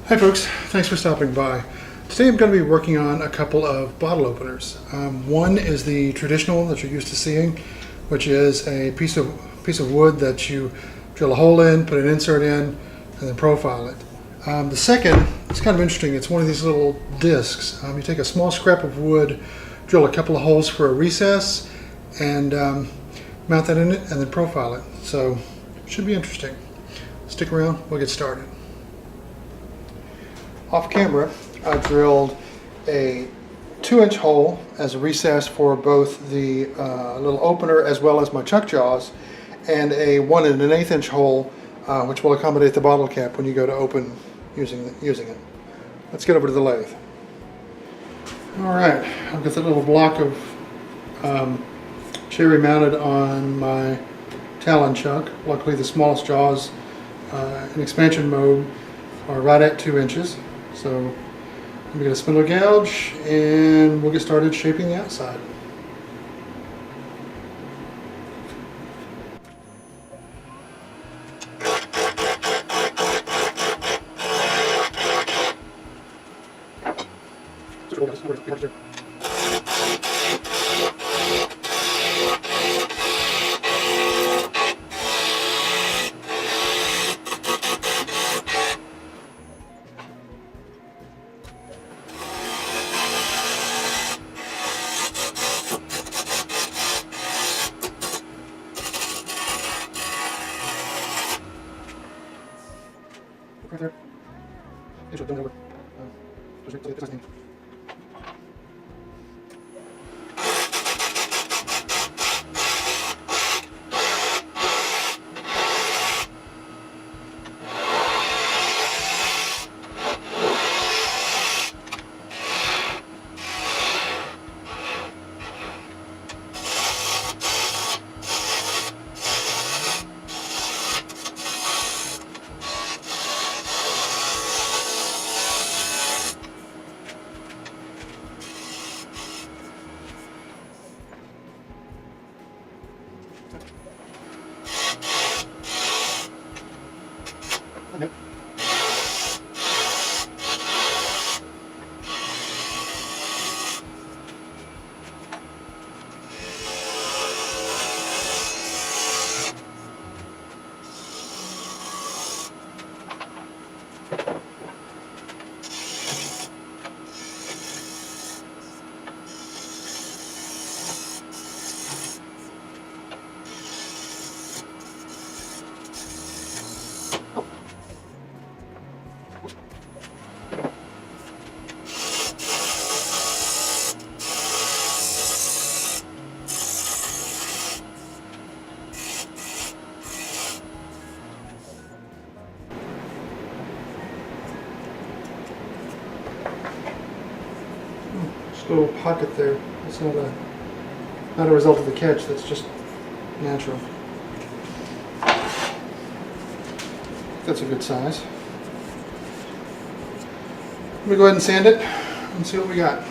Hi folks, thanks for stopping by. Today I'm going to be working on a couple of bottle openers. One is the traditional that you're used to seeing, which is a piece of wood that you drill a hole in, put an insert in, and then profile it. The second is kind of interesting. It's one of these little discs. You take a small scrap of wood, drill a couple of holes for a recess, and mount that in it, and then profile it. So it should be interesting. Stick around, we'll get started. Off camera, I drilled a 2-inch hole as a recess for both the little opener as well as my chuck jaws, and a 1 1/8 inch hole which will accommodate the bottle cap when you go to open using it. Let's get over to the lathe. Alright, I've got that little block of cherry mounted on my Talon chuck. Luckily the smallest jaws in expansion mode are right at 2 inches. So I'm going to get a spindle gouge and we'll get started shaping the outside. Right there. Don't over. Okay. Just a little pocket there. It's not a result of the catch. That's just natural. That's a good size. I'm gonna go ahead and sand it and see what we got.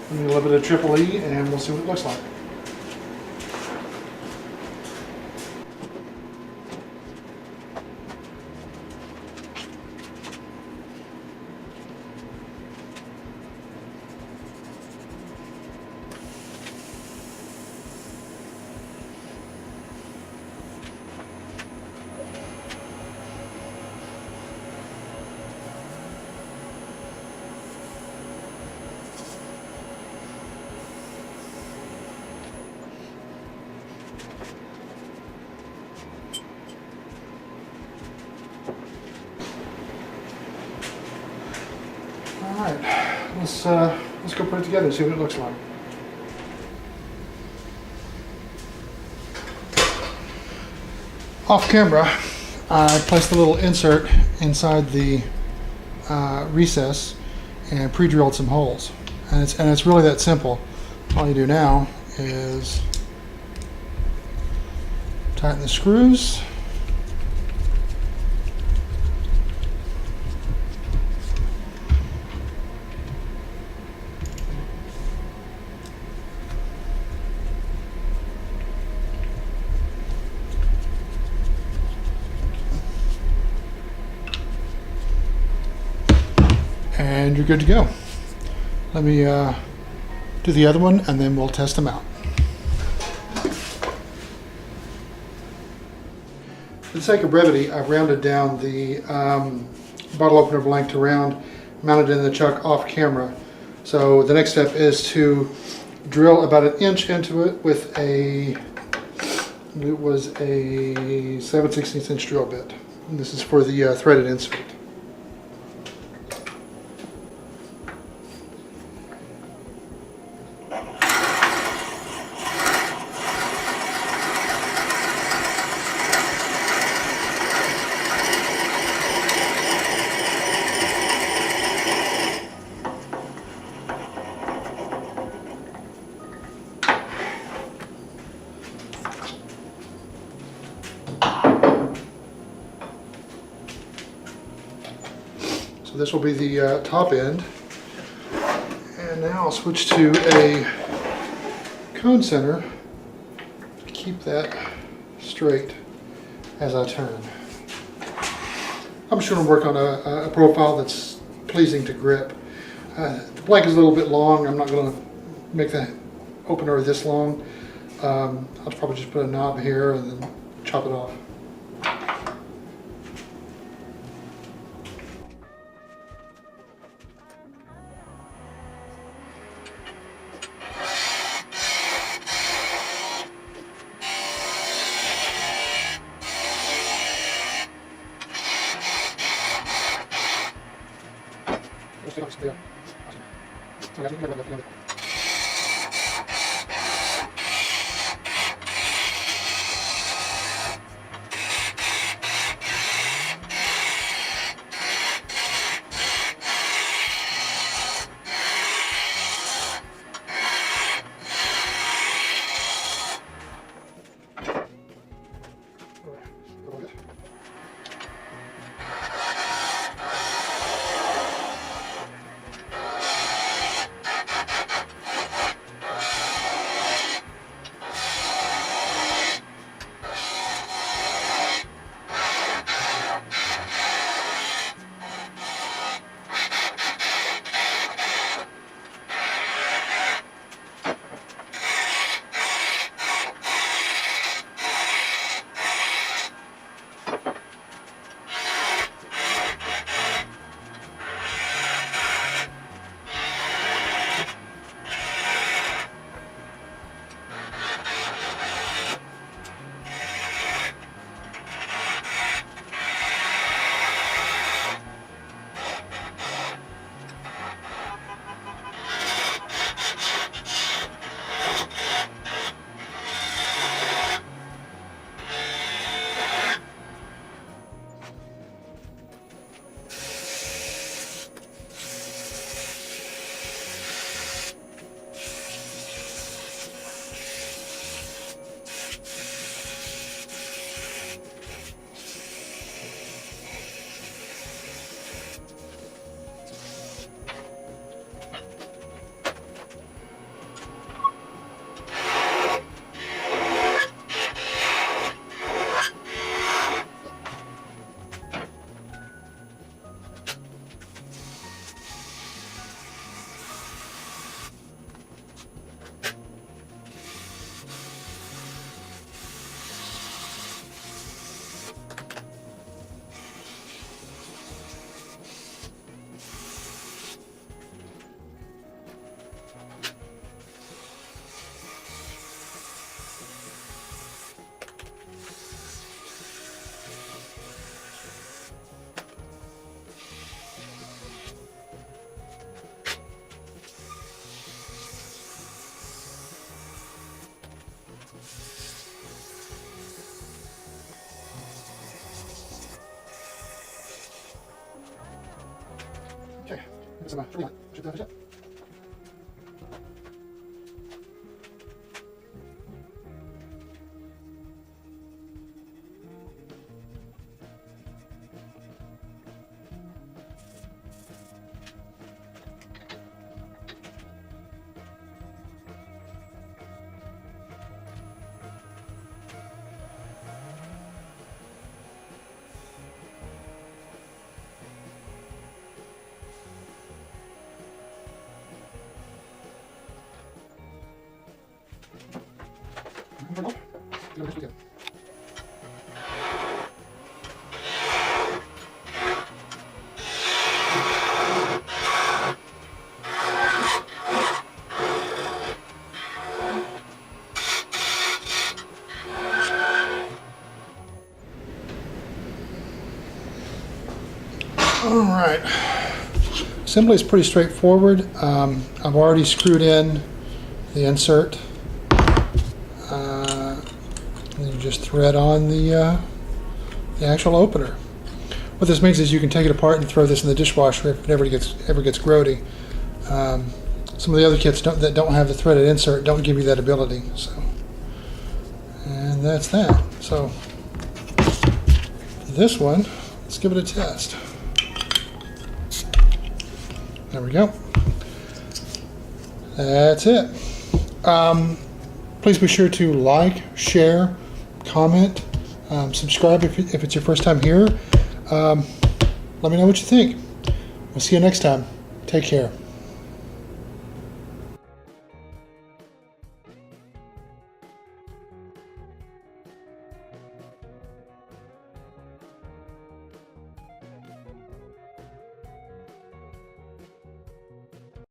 A little bit of triple E and we'll see what it looks like. Alright, let's go put it together and see what it looks like. Off camera, I placed a little insert inside the recess and pre-drilled some holes. And it's really that simple. All you do now is tighten the screws. And you're good to go. Let me do the other one and then we'll test them out. For the sake of brevity, I've rounded down the bottle opener blank to round, mounted in the chuck off camera. So the next step is to drill about 1 inch into it with it was a 7/16 inch drill bit. And this is for the threaded insert. So this will be the top end. And now I'll switch to a cone center to keep that straight as I turn. I'm just going to work on a profile that's pleasing to grip. The blank is a little bit long. I'm not going to make the opener this long. I'll probably just put a knob here and then chop it off. All right, assembly is pretty straightforward. I've already screwed in the insert. And you just thread on the actual opener. What this means is you can take it apart and throw this in the dishwasher if it ever gets grody. Some of the other kits that don't have the threaded insert don't give you that ability. So, and that's that. So this one, let's give it a test. There we go. That's it. Please be sure to like, share, comment, subscribe if it's your first time here. Let me know what you think. We'll see you next time. Take care.